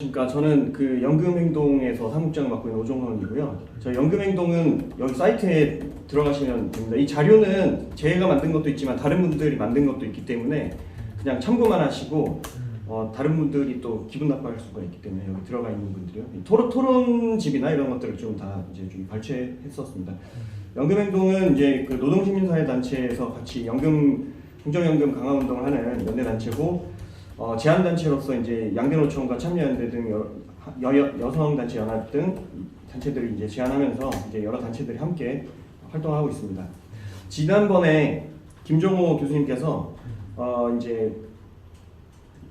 그러니까 저는 그 연금행동에서 사무국장을 맡고 있는 오종헌이고요. 저희 연금행동은 여기 사이트에 들어가시면 됩니다. 이 자료는 제가 만든 것도 있지만 다른 분들이 만든 것도 있기 때문에 그냥 참고만 하시고 다른 분들이 또 기분 나빠할 수가 있기 때문에 여기 들어가 있는 분들이요. 토론집이나 이런 것들을 좀 다 이제 좀 발췌했었습니다. 연금행동은 이제 그 노동시민사회단체에서 같이 행정연금 강화운동을 하는 연대단체고. 제안단체로서 이제 양대노총과 참여연대 등 여성단체 연합 등 단체들이 이제 제안하면서 이제 여러 단체들이 함께 활동하고 있습니다. 지난번에 김종호 교수님께서 이제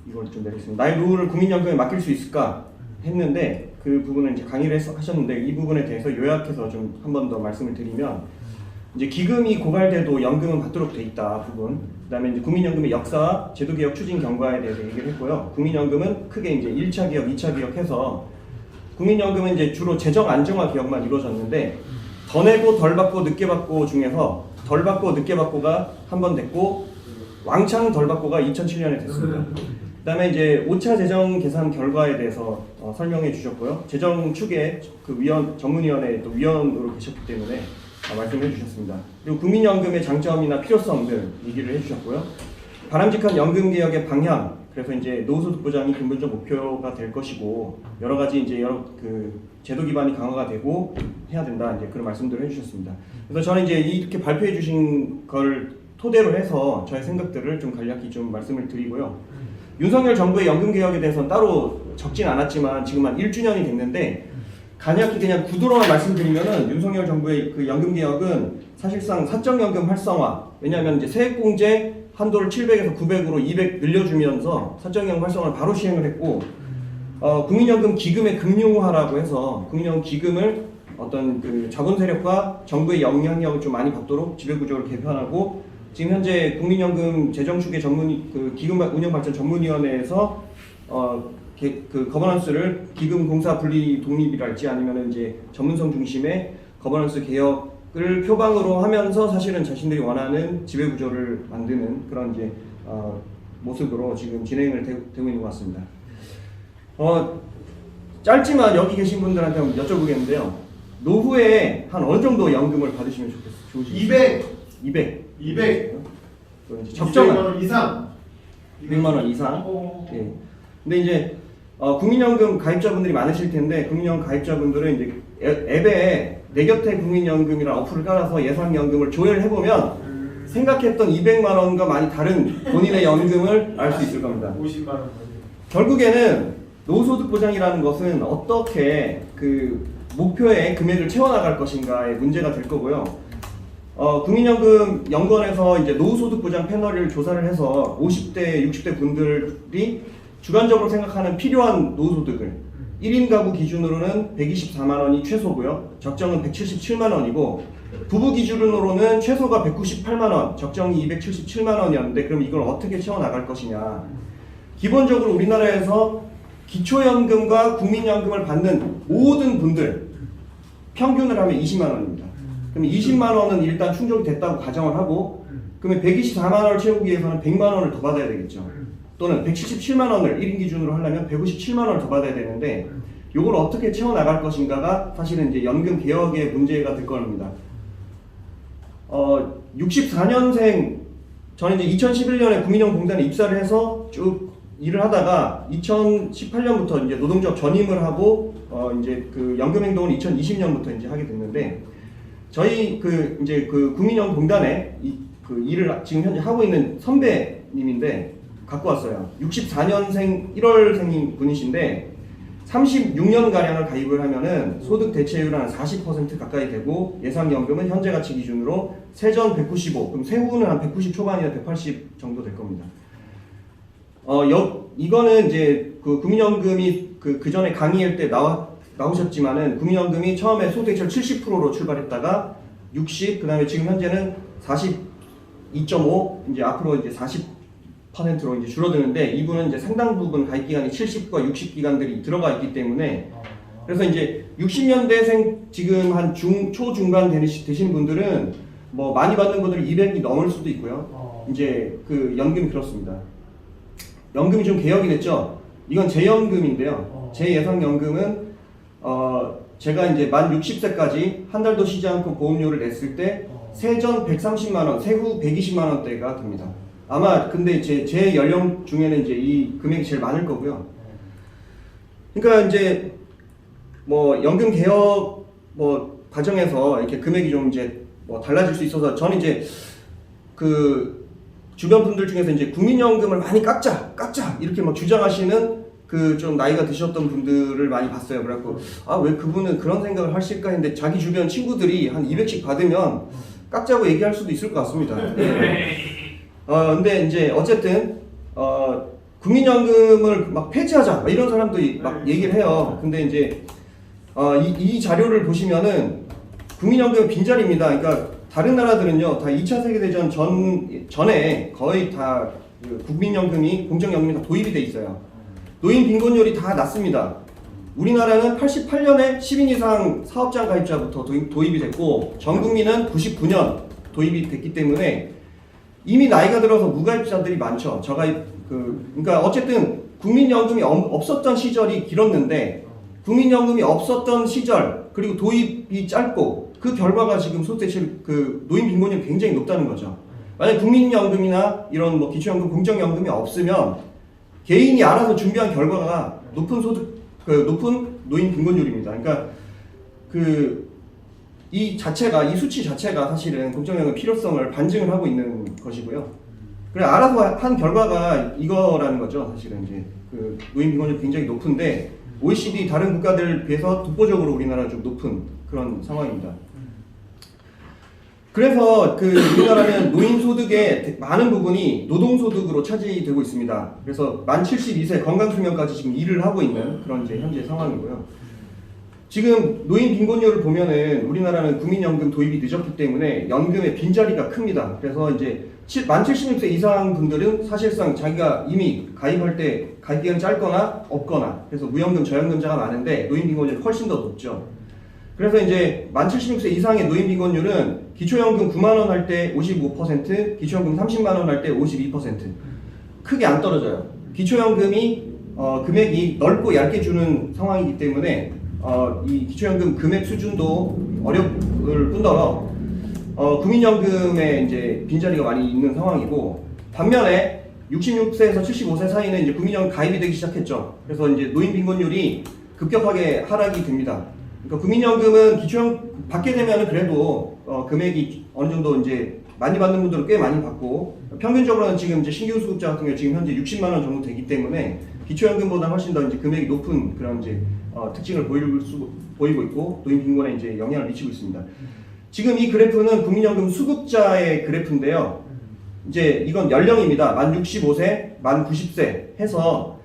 이걸 좀 내리겠습니다. 나의 노후를 국민연금에 맡길 수 있을까 했는데 그 부분을 이제 강의를 하셨는데 이 부분에 대해서 요약해서 좀 한 번 더 말씀을 드리면 이제 기금이 고갈돼도 연금은 받도록 돼 있다 부분. 그다음에 이제 국민연금의 역사와 제도개혁 추진 경과에 대해서 얘기를 했고요. 국민연금은 크게 이제 1차 개혁, 2차 개혁해서 국민연금은 이제 주로 재정 안정화 개혁만 이루어졌는데 더 내고 덜 받고 늦게 받고 중에서 덜 받고 늦게 받고가 한 번 됐고 왕창 덜 받고가 2007년에 됐습니다. 그다음에 이제 5차 재정 계산 결과에 대해서 설명해 주셨고요. 재정 축의 그 전문위원회 또 위원으로 계셨기 때문에 말씀해 주셨습니다. 그리고 국민연금의 장점이나 필요성들 얘기를 해주셨고요. 바람직한 연금개혁의 방향, 그래서 이제 노후소득 보장이 근본적 목표가 될 것이고 여러 가지 이제 여러 그 제도 기반이 강화가 되고 해야 된다 이제 그런 말씀들을 해주셨습니다. 그래서 저는 이제 이렇게 발표해 주신 걸 토대로 해서 저의 생각들을 좀 간략히 좀 말씀을 드리고요. 윤석열 정부의 연금개혁에 대해서는 따로 적진 않았지만 지금 한 1주년이 됐는데. 간략히 그냥 구도로만 말씀드리면은 윤석열 정부의 그 연금개혁은 사실상 사적연금 활성화, 왜냐하면 이제 세액공제 한도를 700에서 900으로 200 늘려주면서 사적연금 활성화를 바로 시행을 했고, 국민연금 기금의 금융화라고 해서 국민연금 기금을 어떤 그 자본 세력과 정부의 영향력을 좀 많이 받도록 지배구조를 개편하고, 지금 현재 국민연금 재정축의 기금 운영발전 전문위원회에서 그 거버넌스를 기금 공사 분리 독립이랄지 아니면 이제 전문성 중심의 거버넌스 개혁을 표방으로 하면서 사실은 자신들이 원하는 지배 구조를 만드는 그런 이제 모습으로 지금 진행을 되고 있는 것 같습니다. 짧지만 여기 계신 분들한테 한번 여쭤보겠는데요. 노후에 한 어느 정도 연금을 받으시면 좋으시겠어요? 200. 적정한 200만 원 이상. 200만 원 이상. 예. 근데 이제 국민연금 가입자분들이 많으실 텐데 국민연금 가입자분들은 이제 앱에 내 곁에 국민연금이라는 어플을 깔아서 예상연금을 조회해보면 생각했던 200만 원과 많이 다른 본인의 연금을 알 수 있을 겁니다. 50만 원. 결국에는 노후소득 보장이라는 것은 어떻게 그 목표의 금액을 채워나갈 것인가의 문제가 될 거고요. 국민연금 연구원에서 이제 노후소득 보장 패널을 조사를 해서 50대, 60대 분들이 주관적으로 생각하는 필요한 노후소득을 1인 가구 기준으로는 124만 원이 최소고요. 적정은 177만 원이고 부부 기준으로는 최소가 198만 원, 적정이 277만 원이었는데 그럼 이걸 어떻게 채워나갈 것이냐. 기본적으로 우리나라에서 기초연금과 국민연금을 받는 모든 분들 평균을 하면 20만 원입니다. 그럼 20만 원은 일단 충족이 됐다고 가정을 하고 그러면 124만 원을 채우기 위해서는 100만 원을 더 받아야 되겠죠. 또는 177만 원을 1인 기준으로 하려면 157만 원을 더 받아야 되는데 이걸 어떻게 채워나갈 것인가가 사실은 이제 연금 개혁의 문제가 될 겁니다. 64년생 저는 이제 2011년에 국민연금공단에 입사를 해서 쭉 일을 하다가 2018년부터 이제 노동조합 전임을 하고 이제 그 연금행동을 2020년부터 이제 하게 됐는데 저희 이제 국민연금공단에 그 일을 지금 현재 하고 있는 선배님인데 갖고 왔어요. 64년생 1월생인 분이신데 36년가량을 가입을 하면은 소득 대체율은 한 40% 가까이 되고 예상연금은 현재 가치 기준으로 세전 195, 그럼 세후는 한 190 초반이나 180 정도 될 겁니다. 이거는 이제 그 국민연금이 그 전에 강의할 때 나오셨지만은 국민연금이 처음에 소득 대체율 70%로 출발했다가 60, 그다음에 지금 현재는 42.5, 이제 앞으로 이제 40%로 이제 줄어드는데 이분은 이제 상당 부분 가입 기간이 70과 60 기간들이 들어가 있기 때문에 그래서 이제 60년대생 지금 한 초중반 되신 분들은 뭐 많이 받는 분들이 200이 넘을 수도 있고요. 이제 그 연금이 그렇습니다. 연금이 좀 개혁이 됐죠. 이건 재연금인데요. 재예상연금은 제가 이제 만 60세까지 한 달도 쉬지 않고 보험료를 냈을 때 세전 130만 원, 세후 120만 원대가 됩니다. 아마 근데 제 연령 중에는 이제 이 금액이 제일 많을 거고요. 그러니까 이제 뭐 연금 개혁 뭐 과정에서 이렇게 금액이 좀 이제 뭐 달라질 수 있어서 저는 이제 그 주변 분들 중에서 이제 국민연금을 많이 깎자 이렇게 막 주장하시는 그 좀 나이가 드셨던 분들을 많이 봤어요. 그래갖고 아 왜 그분은 그런 생각을 하실까 했는데 자기 주변 친구들이 한 200씩 받으면 깎자고 얘기할 수도 있을 것 같습니다. 근데 이제 어쨌든 국민연금을 막 폐지하자 이런 사람도 막 얘기를 해요. 근데 이제 이 자료를 보시면은 국민연금은 빈자리입니다. 그러니까 다른 나라들은요 다 2차 세계대전 전에 거의 다 국민연금이 공적연금이 다 도입이 돼 있어요. 노인 빈곤율이 다 낮습니다. 우리나라는 88년에 10인 이상 사업장 가입자부터 도입이 됐고 전 국민은 99년 도입이 됐기 때문에 이미 나이가 들어서 무가입자들이 많죠. 저가입 그러니까 어쨌든 국민연금이 없었던 시절이 길었는데 국민연금이 없었던 시절 그리고 도입이 짧고 그 결과가 지금 소득대체 노인 빈곤율이 굉장히 높다는 거죠. 만약 국민연금이나 이런 뭐 기초연금, 공적연금이 없으면 개인이 알아서 준비한 결과가 높은 높은 노인 빈곤율입니다. 그러니까 이 수치 자체가 사실은 공적연금 필요성을 반증을 하고 있는 것이고요. 그래 알아서 한 결과가 이거라는 거죠. 사실은 이제 노인 빈곤율이 굉장히 높은데 OECD 다른 국가들 비해서 독보적으로 우리나라가 좀 높은 그런 상황입니다. 그래서 우리나라는 노인 소득의 많은 부분이 노동 소득으로 차지되고 있습니다. 그래서 만 72세 건강 수명까지 지금 일을 하고 있는 그런 이제 현재 상황이고요. 지금 노인 빈곤율을 보면은 우리나라는 국민연금 도입이 늦었기 때문에 연금의 빈자리가 큽니다. 그래서 이제 만 76세 이상 분들은 사실상 자기가 이미 가입할 때 가입 기간이 짧거나 없거나 그래서 무연금, 저연금자가 많은데 노인 빈곤율이 훨씬 더 높죠. 그래서 이제 만 76세 이상의 노인 빈곤율은 기초연금 9만 원 할 때 55%, 기초연금 30만 원 할 때 52%. 크게 안 떨어져요. 기초연금이 금액이 넓고 얇게 주는 상황이기 때문에 이 기초연금 금액 수준도 어려울 뿐더러 국민연금에 이제 빈자리가 많이 있는 상황이고 반면에 66세에서 75세 사이는 이제 국민연금 가입이 되기 시작했죠. 그래서 이제 노인 빈곤율이 급격하게 하락이 됩니다. 그러니까 국민연금은 기초연금 받게 되면은 그래도 금액이 어느 정도 이제 많이 받는 분들은 꽤 많이 받고 평균적으로는 지금 이제 신규 수급자 같은 경우 지금 현재 60만 원 정도 되기 때문에 기초연금보다 훨씬 더 이제 금액이 높은 그런 이제 특징을 보이고 있고 노인 빈곤에 이제 영향을 미치고 있습니다. 지금 이 그래프는 국민연금 수급자의 그래프인데요. 이제 이건 연령입니다. 만 65세, 만 90세 해서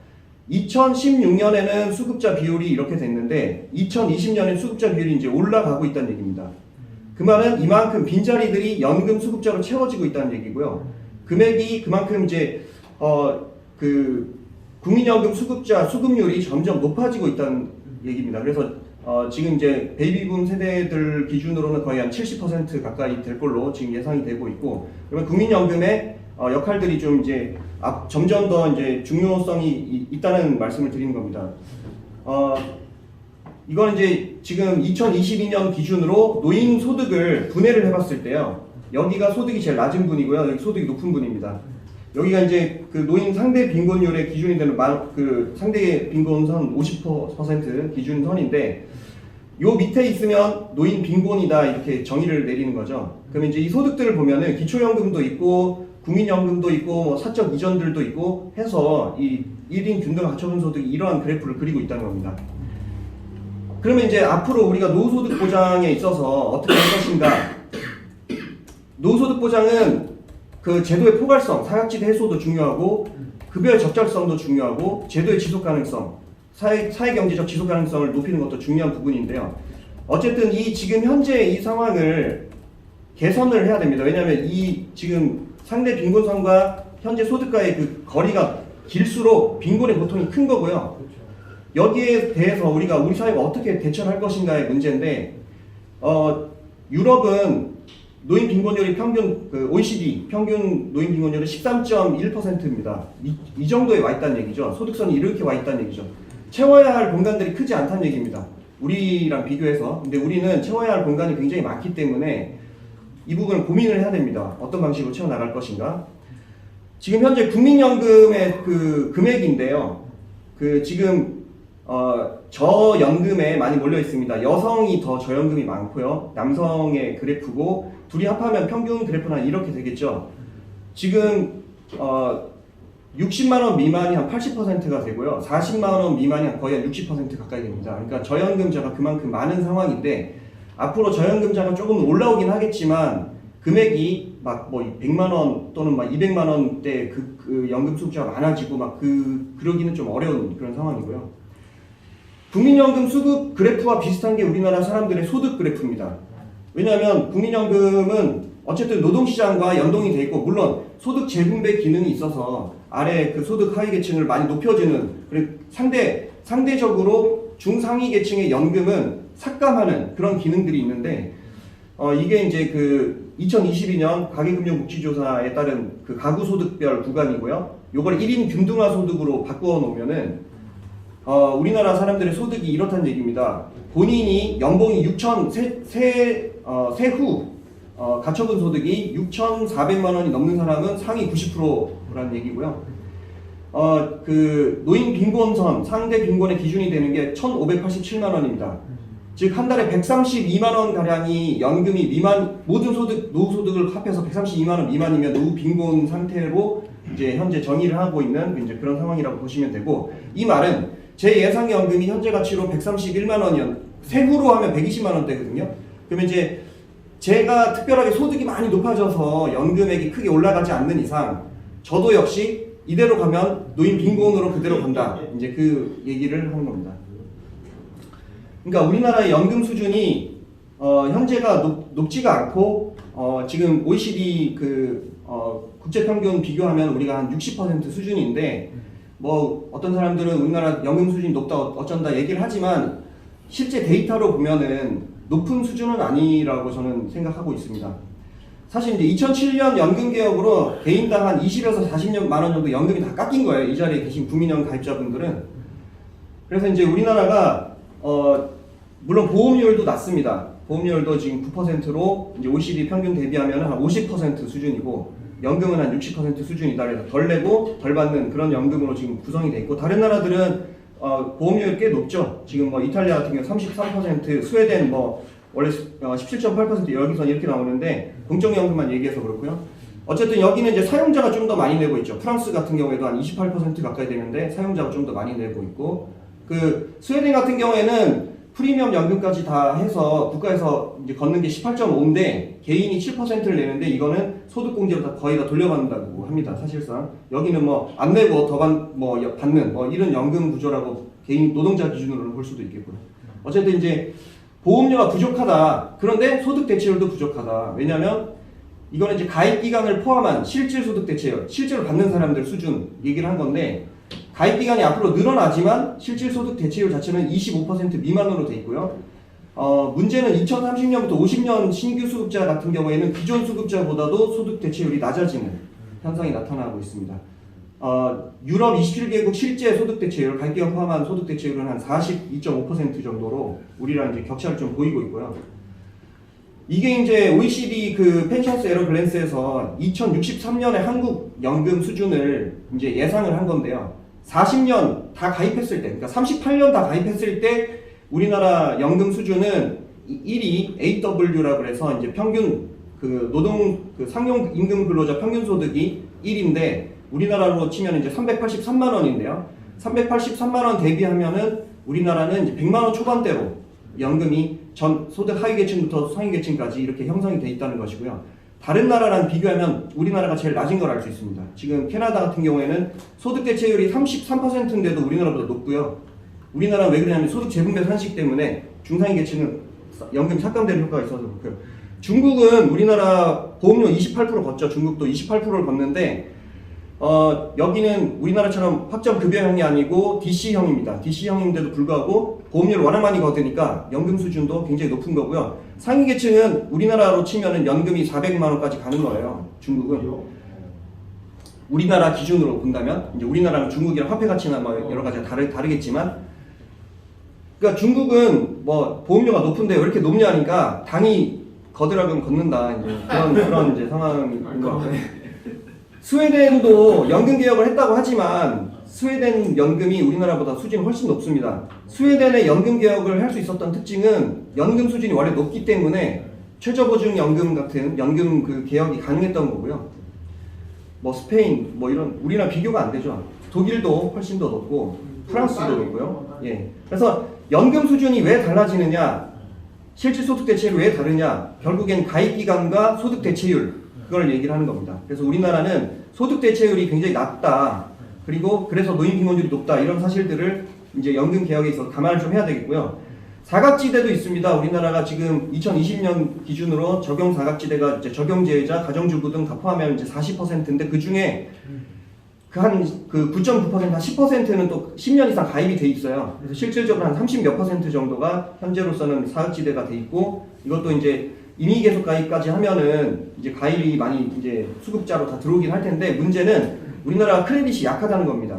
2016년에는 수급자 비율이 이렇게 됐는데 2020년에 수급자 비율이 이제 올라가고 있다는 얘기입니다. 그 말은 이만큼 빈자리들이 연금 수급자로 채워지고 있다는 얘기고요. 금액이 그만큼 이제 국민연금 수급자 수급률이 점점 높아지고 있다는 얘기입니다. 그래서 지금 이제 베이비붐 세대들 기준으로는 거의 한 70% 가까이 될 걸로 지금 예상이 되고 있고, 그러면 국민연금의 역할들이 좀 이제 점점 더 이제 중요성이 있다는 말씀을 드리는 겁니다. 이건 이제 지금 2022년 기준으로 노인 소득을 분해를 해봤을 때요. 여기가 소득이 제일 낮은 분이고요. 여기 소득이 높은 분입니다. 여기가 이제 그 노인 상대 빈곤율의 기준이 되는 상대 빈곤선 50% 기준선인데, 요 밑에 있으면 노인 빈곤이다 이렇게 정의를 내리는 거죠. 그러면 이제 이 소득들을 보면은 기초연금도 있고 국민연금도 있고 뭐 사적 이전들도 있고 해서 이 1인 균등 하처분 소득이 이러한 그래프를 그리고 있다는 겁니다. 그러면 이제 앞으로 우리가 노후소득 보장에 있어서 어떻게 할 것인가? 노후소득 보장은 그 제도의 포괄성, 사각지대 해소도 중요하고 급여의 적절성도 중요하고 제도의 지속 가능성, 사회경제적 지속 가능성을 높이는 것도 중요한 부분인데요. 어쨌든 지금 현재 이 상황을 개선을 해야 됩니다. 왜냐하면 이 지금 상대 빈곤선과 현재 소득과의 그 거리가 길수록 빈곤의 고통이 큰 거고요. 여기에 대해서 우리 사회가 어떻게 대처할 것인가의 문제인데, 유럽은 노인 빈곤율이 평균 OECD 평균 노인 빈곤율은 13.1%입니다. 이 정도에 와 있다는 얘기죠. 소득선이 이렇게 와 있다는 얘기죠. 채워야 할 공간들이 크지 않다는 얘기입니다. 우리랑 비교해서. 근데 우리는 채워야 할 공간이 굉장히 많기 때문에 이 부분을 고민을 해야 됩니다. 어떤 방식으로 채워 나갈 것인가. 지금 현재 국민연금의 그 금액인데요. 지금 저연금에 많이 몰려 있습니다. 여성이 더 저연금이 많고요. 남성의 그래프고 둘이 합하면 평균 그래프는 이렇게 되겠죠. 지금 60만 원 미만이 한 80%가 되고요. 40만 원 미만이 거의 한 60% 가까이 됩니다. 그러니까 저연금자가 그만큼 많은 상황인데 앞으로 저연금자가 조금 올라오긴 하겠지만 금액이 막 뭐 100만 원 또는 막 200만 원대 그 연금 수급자가 많아지고 막 그러기는 좀 어려운 그런 상황이고요. 국민연금 수급 그래프와 비슷한 게 우리나라 사람들의 소득 그래프입니다. 왜냐하면 국민연금은 어쨌든 노동시장과 연동이 돼 있고 물론 소득 재분배 기능이 있어서 아래 그 소득 하위 계층을 많이 높여주는 그리고 상대적으로 중상위 계층의 연금은 삭감하는 그런 기능들이 있는데 이게 이제 그 2022년 가계금융복지조사에 따른 그 가구소득별 구간이고요. 요걸 1인 균등화 소득으로 바꾸어 놓으면은 우리나라 사람들의 소득이 이렇다는 얘기입니다. 본인이 연봉이 6천 세후 가처분 소득이 6,400만 원이 넘는 사람은 상위 90%라는 얘기고요. 그 노인 빈곤선 상대 빈곤의 기준이 되는 게 1,587만 원입니다. 즉 한 달에 132만 원 가량이 연금이 미만 모든 소득 노후 소득을 합해서 132만 원 미만이면 노후 빈곤 상태로 이제 현재 정의를 하고 있는 이제 그런 상황이라고 보시면 되고 이 말은 제 예상 연금이 현재 가치로 131만 원이었 세후로 하면 120만 원대거든요. 그러면 이제 제가 특별하게 소득이 많이 높아져서 연금액이 크게 올라가지 않는 이상 저도 역시 이대로 가면 노인 빈곤으로 그대로 간다. 이제 그 얘기를 하는 겁니다. 그러니까 우리나라의 연금 수준이 현재가 높지가 않고 지금 OECD 국제 평균 비교하면 우리가 한 60% 수준인데 뭐 어떤 사람들은 우리나라 연금 수준이 높다 어쩐다 얘기를 하지만 실제 데이터로 보면은 높은 수준은 아니라고 저는 생각하고 있습니다. 사실 이제 2007년 연금 개혁으로 개인당 한 20에서 40만 원 정도 연금이 다 깎인 거예요. 이 자리에 계신 국민연금 가입자분들은. 그래서 이제 우리나라가 물론 보험료율도 낮습니다. 보험료율도 지금 9%로 이제 OECD 평균 대비하면 한 50% 수준이고 연금은 한 60% 수준이다. 그래서 덜 내고 덜 받는 그런 연금으로 지금 구성이 돼 있고 다른 나라들은 보험료율 꽤 높죠. 지금 뭐 이탈리아 같은 경우 33%, 스웨덴 뭐 원래 17.8% 여기서 이렇게 나오는데 공적연금만 얘기해서 그렇고요. 어쨌든 여기는 이제 사용자가 좀 더 많이 내고 있죠. 프랑스 같은 경우에도 한 28% 가까이 되는데 사용자가 좀 더 많이 내고 있고 그 스웨덴 같은 경우에는 프리미엄 연금까지 다 해서 국가에서 이제 걷는 게 18.5인데 개인이 7%를 내는데 이거는 소득공제로 다 거의 다 돌려받는다고 합니다. 사실상 여기는 뭐 안 내고 더 받는 뭐 이런 연금 구조라고 개인 노동자 기준으로 볼 수도 있겠고요. 어쨌든 이제 보험료가 부족하다. 그런데 소득 대체율도 부족하다. 왜냐하면 이거는 이제 가입 기간을 포함한 실질 소득 대체율, 실제로 받는 사람들 수준 얘기를 한 건데. 가입 기간이 앞으로 늘어나지만 실질 소득 대체율 자체는 25% 미만으로 돼 있고요. 문제는 2030년부터 50년 신규 수급자 같은 경우에는 기존 수급자보다도 소득 대체율이 낮아지는 현상이 나타나고 있습니다. 유럽 27개국 실제 소득 대체율, 가입 기간 포함한 소득 대체율은 한 42.5% 정도로 우리랑 이제 격차를 좀 보이고 있고요. 이게 이제 OECD 그 펜션스 에러 글랜스에서 2063년에 한국 연금 수준을 이제 예상을 한 건데요. 40년 다 가입했을 때, 그러니까 38년 다 가입했을 때 우리나라 연금 수준은 1위 AW라고 해서 이제 평균 그 노동 그 상용 임금 근로자 평균 소득이 1인데 우리나라로 치면 이제 383만 원인데요. 383만 원 대비하면은 우리나라는 이제 100만 원 초반대로 연금이 전 소득 하위 계층부터 상위 계층까지 이렇게 형성이 돼 있다는 것이고요. 다른 나라랑 비교하면 우리나라가 제일 낮은 걸 알 수 있습니다. 지금 캐나다 같은 경우에는 소득 대체율이 33%인데도 우리나라보다 높고요. 우리나라는 왜 그러냐면 소득 재분배 산식 때문에 중상위 계층은 연금 삭감되는 효과가 있어서 그렇고요. 중국은 우리나라 보험료 28% 걷죠. 중국도 28%를 걷는데 여기는 우리나라처럼 확정급여형이 아니고 DC형입니다. DC형인데도 불구하고 보험료를 워낙 많이 거두니까 연금 수준도 굉장히 높은 거고요. 상위 계층은 우리나라로 치면은 연금이 400만 원까지 가는 거예요. 중국은. 우리나라 기준으로 본다면 이제 우리나라랑 중국이랑 화폐 가치나 뭐 여러 가지가 다르겠지만, 그러니까 중국은 뭐 보험료가 높은데 왜 이렇게 높냐 하니까 당이 거들하면 걷는다, 이제 그런 이제 상황인 것 같아요. 스웨덴도 연금 개혁을 했다고 하지만 스웨덴 연금이 우리나라보다 수준이 훨씬 높습니다. 스웨덴의 연금 개혁을 할 수 있었던 특징은 연금 수준이 원래 높기 때문에 최저보증 연금 같은 연금 그 개혁이 가능했던 거고요. 뭐 스페인 뭐 이런 우리랑 비교가 안 되죠. 독일도 훨씬 더 높고 프랑스도 높고요. 예. 그래서 연금 수준이 왜 달라지느냐, 실질 소득 대체율이 왜 다르냐, 결국엔 가입 기간과 소득 대체율, 그걸 얘기를 하는 겁니다. 그래서 우리나라는 소득 대체율이 굉장히 낮다, 그리고 그래서 노인 빈곤율이 높다, 이런 사실들을 이제 연금 개혁에 있어서 감안을 좀 해야 되겠고요. 사각지대도 있습니다. 우리나라가 지금 2020년 기준으로 적용 사각지대가 이제 적용제외자, 가정주부 등 다 포함하면 이제 40%인데 그 중에 그 9.9% 한 10%는 또 10년 이상 가입이 돼 있어요. 그래서 실질적으로 한 30 몇 % 정도가 현재로서는 사각지대가 돼 있고, 이것도 이제 임의 계속 가입까지 하면은 이제 가입이 많이 이제 수급자로 다 들어오긴 할 텐데, 문제는 우리나라가 크레딧이 약하다는 겁니다.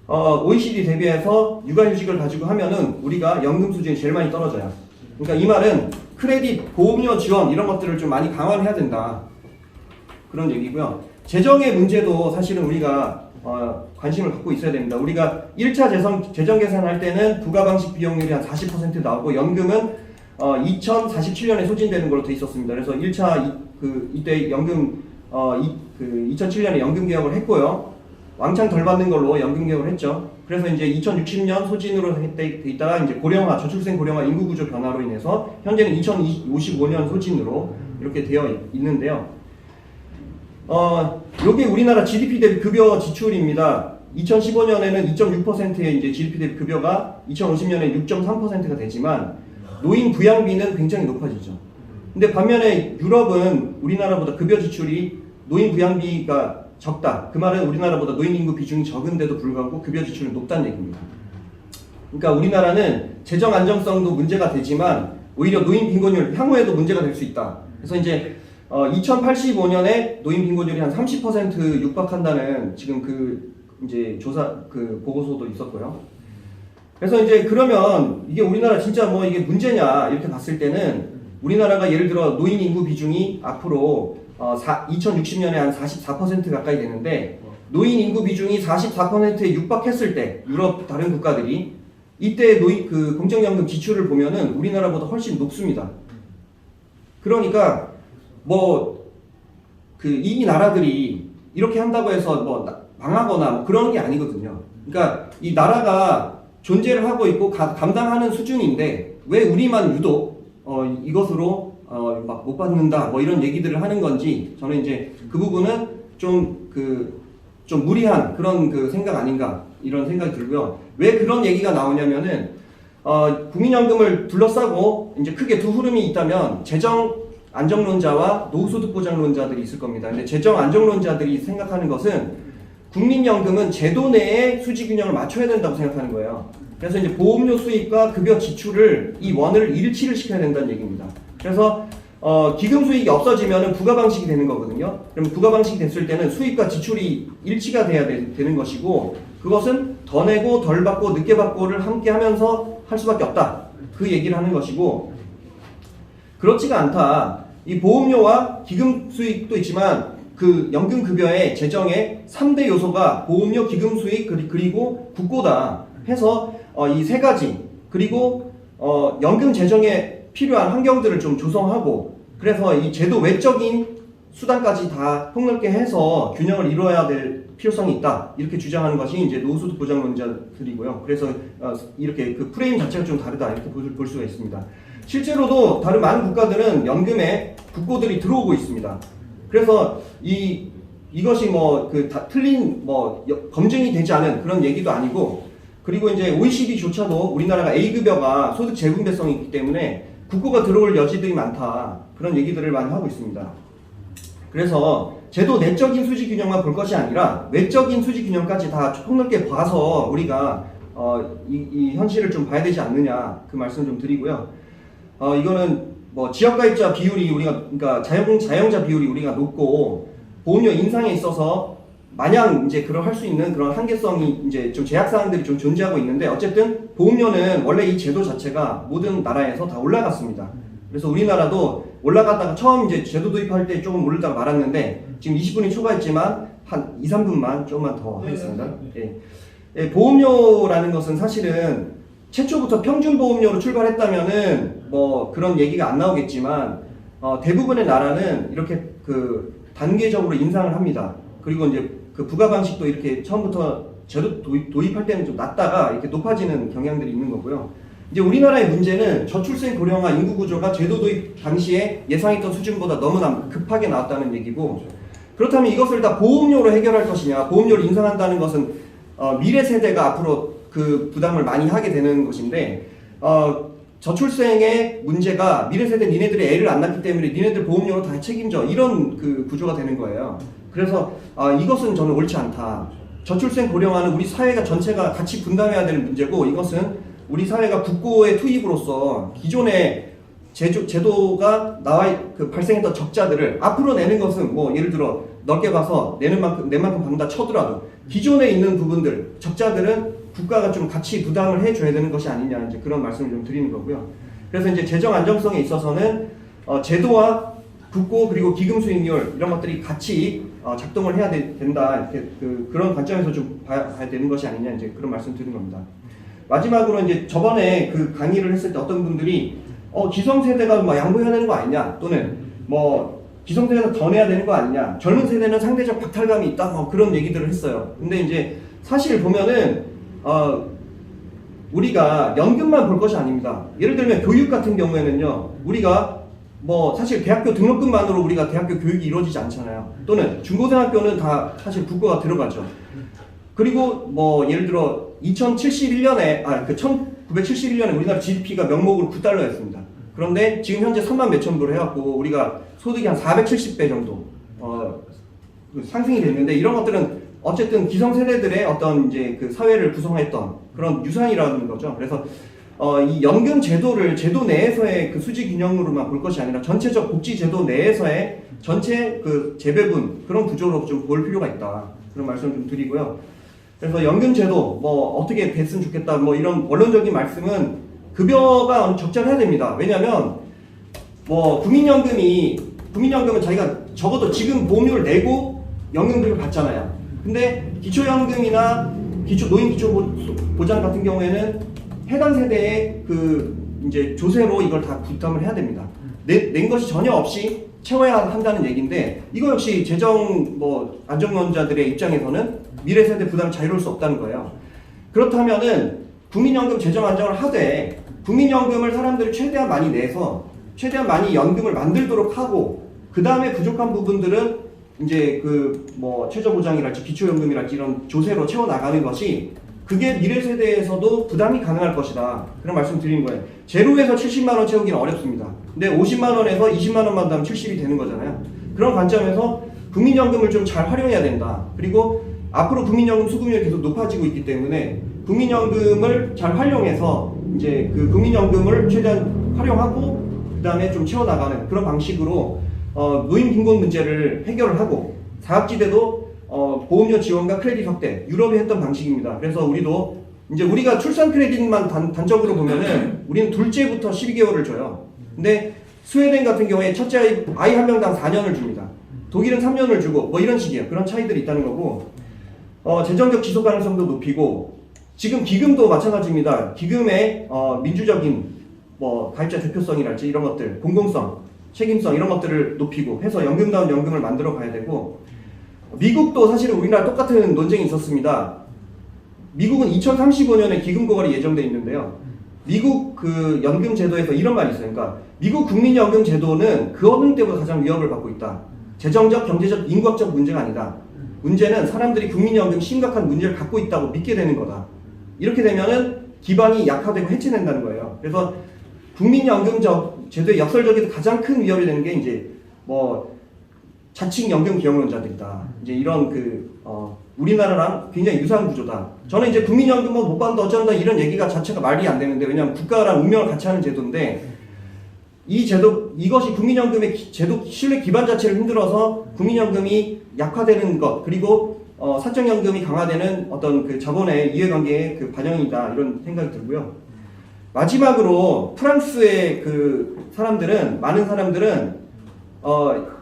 OECD 대비해서 육아휴직을 가지고 하면은 우리가 연금 수준이 제일 많이 떨어져요. 그러니까 이 말은 크레딧, 보험료 지원 이런 것들을 좀 많이 강화를 해야 된다, 그런 얘기고요. 재정의 문제도 사실은 우리가 관심을 갖고 있어야 됩니다. 우리가 1차 재정 계산할 때는 부가방식 비용률이 한 40% 나오고, 연금은 2047년에 소진되는 걸로 돼 있었습니다. 그래서 1차 이때 연금 2007년에 연금 개혁을 했고요. 왕창 덜 받는 걸로 연금 개혁을 했죠. 그래서 이제 2060년 소진으로 돼 있다가 이제 고령화, 저출생 고령화 인구 구조 변화로 인해서 현재는 2055년 소진으로 이렇게 되어 있는데요. 요게 우리나라 GDP 대비 급여 지출입니다. 2015년에는 2.6%의 이제 GDP 대비 급여가 2050년에 6.3%가 되지만 노인 부양비는 굉장히 높아지죠. 근데 반면에 유럽은 우리나라보다 급여 지출이 노인 부양비가 적다. 그 말은 우리나라보다 노인 인구 비중이 적은데도 불구하고 급여 지출이 높다는 얘기입니다. 그러니까 우리나라는 재정 안정성도 문제가 되지만 오히려 노인 빈곤율 향후에도 문제가 될 수 있다. 그래서 이제 2085년에 노인 빈곤율이 한 30% 육박한다는 지금 이제 조사 보고서도 있었고요. 그래서 이제 그러면 이게 우리나라 진짜 뭐 이게 문제냐 이렇게 봤을 때는, 우리나라가 예를 들어 노인 인구 비중이 앞으로 2060년에 한 44% 가까이 되는데, 노인 인구 비중이 44%에 육박했을 때 유럽 다른 국가들이 이때 공적연금 지출을 보면은 우리나라보다 훨씬 높습니다. 그러니까 이 나라들이 이렇게 한다고 해서 망하거나 뭐 그런 게 아니거든요. 그러니까 이 나라가 존재를 하고 있고 감당하는 수준인데 왜 우리만 유독 이것으로 막 못 받는다 뭐 이런 얘기들을 하는 건지, 저는 이제 그 부분은 좀 무리한 그런 생각 아닌가 이런 생각이 들고요. 왜 그런 얘기가 나오냐면은 국민연금을 둘러싸고 이제 크게 두 흐름이 있다면 재정 안정론자와 노후소득 보장론자들이 있을 겁니다. 근데 재정 안정론자들이 생각하는 것은 국민연금은 제도 내에 수지 균형을 맞춰야 된다고 생각하는 거예요. 그래서 이제 보험료 수입과 급여 지출을 이 원을 일치를 시켜야 된다는 얘기입니다. 그래서 기금 수익이 없어지면은 부가 방식이 되는 거거든요. 그럼 부가 방식이 됐을 때는 수입과 지출이 일치가 돼야 되는 것이고, 그것은 더 내고 덜 받고 늦게 받고를 함께 하면서 할 수밖에 없다, 그 얘기를 하는 것이고, 그렇지가 않다. 이 보험료와 기금 수익도 있지만 그 연금 급여의 재정의 3대 요소가 보험료, 기금 수익 그리고 국고다 해서 이 세 가지, 그리고 연금 재정에 필요한 환경들을 좀 조성하고, 그래서 이 제도 외적인 수단까지 다 폭넓게 해서 균형을 이루어야 될 필요성이 있다, 이렇게 주장하는 것이 이제 노후소득 보장론자들이고요. 그래서 이렇게 그 프레임 자체가 좀 다르다, 이렇게 볼 수가 있습니다. 실제로도 다른 많은 국가들은 연금에 국고들이 들어오고 있습니다. 그래서 이것이 틀린 검증이 되지 않은 그런 얘기도 아니고, 그리고 이제 OECD조차도 우리나라가 A급여가 소득 재분배성이 있기 때문에 국고가 들어올 여지들이 많다, 그런 얘기들을 많이 하고 있습니다. 그래서 제도 내적인 수지 균형만 볼 것이 아니라 외적인 수지 균형까지 다 폭넓게 봐서 우리가 이 현실을 좀 봐야 되지 않느냐 그 말씀 좀 드리고요. 이거는 뭐 지역가입자 비율이 우리가 그러니까 자영자 비율이 우리가 높고 보험료 인상에 있어서 마냥 이제 그걸 할 수 있는 그런 한계성이 이제 좀 제약 사항들이 좀 존재하고 있는데 어쨌든 보험료는 원래 이 제도 자체가 모든 나라에서 다 올라갔습니다. 그래서 우리나라도 올라갔다가 처음 이제 제도 도입할 때 조금 오르다가 말았는데 지금 20분이 초과했지만 한 2, 3분만 조금만 더 하겠습니다. 예, 보험료라는 것은 사실은 최초부터 평균 보험료로 출발했다면은 뭐 그런 얘기가 안 나오겠지만 대부분의 나라는 이렇게 그 단계적으로 인상을 합니다. 그리고 이제 그 부가 방식도 이렇게 처음부터 제도 도입할 때는 좀 낮다가 이렇게 높아지는 경향들이 있는 거고요. 이제 우리나라의 문제는 저출생 고령화 인구 구조가 제도 도입 당시에 예상했던 수준보다 너무나 급하게 나왔다는 얘기고, 그렇다면 이것을 다 보험료로 해결할 것이냐, 보험료를 인상한다는 것은 미래 세대가 앞으로 그 부담을 많이 하게 되는 것인데, 저출생의 문제가 미래 세대 니네들이 애를 안 낳기 때문에 니네들 보험료로 다 책임져, 이런 그 구조가 되는 거예요. 그래서 이것은 저는 옳지 않다. 저출생 고령화는 우리 사회가 전체가 같이 분담해야 되는 문제고, 이것은 우리 사회가 국고의 투입으로서 기존의 제도가 발생했던 적자들을 앞으로 내는 것은 뭐 예를 들어 넓게 봐서 내 만큼 받는다 쳐더라도 기존에 있는 부분들 적자들은 국가가 좀 같이 부담을 해줘야 되는 것이 아니냐, 이제 그런 말씀을 좀 드리는 거고요. 그래서 이제 재정 안정성에 있어서는 제도와 국고 그리고 기금 수익률 이런 것들이 같이 작동을 해야 된다, 이렇게 그런 관점에서 좀 봐야 되는 것이 아니냐, 이제 그런 말씀 드리는 겁니다. 마지막으로 이제 저번에 그 강의를 했을 때 어떤 분들이 기성세대가 막 양보해야 되는 거 아니냐, 또는 뭐 기성세대가 더 내야 되는 거 아니냐, 젊은 세대는 상대적 박탈감이 있다, 뭐 그런 얘기들을 했어요. 근데 이제 사실 보면은 우리가 연금만 볼 것이 아닙니다. 예를 들면 교육 같은 경우에는요, 우리가 뭐 사실 대학교 등록금만으로 우리가 대학교 교육이 이루어지지 않잖아요. 또는 중고등학교는 다 사실 국고가 들어가죠. 그리고 뭐 예를 들어 1971년에 우리나라 GDP가 명목으로 9달러였습니다. 그런데 지금 현재 3만 몇천 불을 해갖고 우리가 소득이 한 470배 정도 상승이 됐는데, 이런 것들은 어쨌든 기성세대들의 어떤 이제 그 사회를 구성했던 그런 유산이라는 거죠. 그래서 이 연금 제도를 제도 내에서의 그 수지 균형으로만 볼 것이 아니라 전체적 복지 제도 내에서의 전체 그 재배분 그런 구조로 좀 볼 필요가 있다, 그런 말씀을 좀 드리고요. 그래서 연금 제도 뭐 어떻게 됐으면 좋겠다, 뭐 이런 원론적인 말씀은 급여가 적절해야 됩니다. 왜냐하면 뭐 국민연금은 자기가 적어도 지금 보험료를 내고 연금들을 받잖아요. 근데 기초연금이나 노인기초보장 같은 경우에는 해당 세대의 그 이제 조세로 이걸 다 부담을 해야 됩니다. 낸 것이 전혀 없이 채워야 한다는 얘기인데, 이거 역시 재정 뭐 안정론자들의 입장에서는 미래 세대 부담 자유로울 수 없다는 거예요. 그렇다면은 국민연금 재정 안정을 하되 국민연금을 사람들이 최대한 많이 내서 최대한 많이 연금을 만들도록 하고, 그 다음에 부족한 부분들은 이제 그 뭐 최저보장이랄지 기초연금이랄지 이런 조세로 채워 나가는 것이, 그게 미래 세대에서도 부담이 가능할 것이다, 그런 말씀 드리는 거예요. 제로에서 70만 원 채우기는 어렵습니다. 근데 50만 원에서 20만 원만 더하면 70이 되는 거잖아요. 그런 관점에서 국민연금을 좀 잘 활용해야 된다. 그리고 앞으로 국민연금 수급률이 계속 높아지고 있기 때문에 국민연금을 잘 활용해서 이제 그 국민연금을 최대한 활용하고 그 다음에 좀 채워나가는 그런 방식으로 노인 빈곤 문제를 해결을 하고, 사각지대도 보험료 지원과 크레딧 확대, 유럽이 했던 방식입니다. 그래서 우리도 이제 우리가 출산 크레딧만 단적으로 보면은 우리는 둘째부터 12개월을 줘요. 근데 스웨덴 같은 경우에 첫째 아이 한 명당 4년을 줍니다. 독일은 3년을 주고 뭐 이런 식이에요. 그런 차이들이 있다는 거고, 재정적 지속 가능성도 높이고, 지금 기금도 마찬가지입니다. 기금의 민주적인 뭐 가입자 대표성이랄지 이런 것들, 공공성, 책임성 이런 것들을 높이고 해서 연금다운 연금을 만들어 가야 되고, 미국도 사실은 우리나라 똑같은 논쟁이 있었습니다. 미국은 2035년에 기금 고갈이 예정돼 있는데요. 미국 그 연금 제도에서 이런 말이 있어요. 그러니까 미국 국민연금 제도는 그 어느 때보다 가장 위협을 받고 있다. 재정적, 경제적, 인구학적 문제가 아니다. 문제는 사람들이 국민연금 심각한 문제를 갖고 있다고 믿게 되는 거다. 이렇게 되면은 기반이 약화되고 해체된다는 거예요. 그래서 국민연금 제도의 역설적인 가장 큰 위협이 되는 게 이제 뭐 자칭 연금 기억론자들이다. 이제 이런 우리나라랑 굉장히 유사한 구조다. 저는 이제 국민연금 못 받는다 어쩐다 이런 얘기가 자체가 말이 안 되는데, 왜냐하면 국가랑 운명을 같이 하는 제도인데, 이 제도, 이것이 국민연금의 제도 신뢰 기반 자체를 흔들어서 국민연금이 약화되는 것, 그리고 사적연금이 강화되는 어떤 그 자본의 이해관계의 그 반영이다, 이런 생각이 들고요. 마지막으로 프랑스의 그 사람들은, 많은 사람들은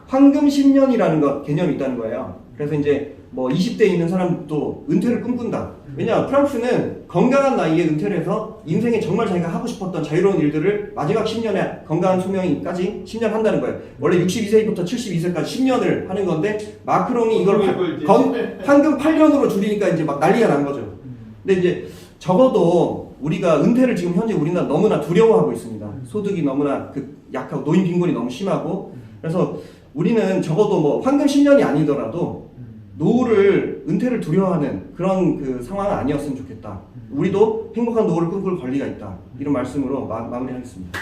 황금 10년이라는 것 개념이 있다는 거예요. 그래서 이제 뭐 20대에 있는 사람도 은퇴를 꿈꾼다. 왜냐, 프랑스는 건강한 나이에 은퇴를 해서 인생에 정말 자기가 하고 싶었던 자유로운 일들을 마지막 10년에 건강한 수명까지 10년 한다는 거예요. 원래 62세부터 72세까지 10년을 하는 건데, 마크롱이 이걸 황금 8년으로 줄이니까 이제 막 난리가 난 거죠. 근데 이제 적어도 우리가 은퇴를 지금 현재 우리나라 너무나 두려워하고 있습니다. 소득이 너무나 약하고 노인 빈곤이 너무 심하고, 그래서 우리는 적어도 뭐 황금 10년이 아니더라도 노후를, 은퇴를 두려워하는 그런 그 상황은 아니었으면 좋겠다. 우리도 행복한 노후를 꿈꿀 권리가 있다. 이런 말씀으로 마무리하겠습니다.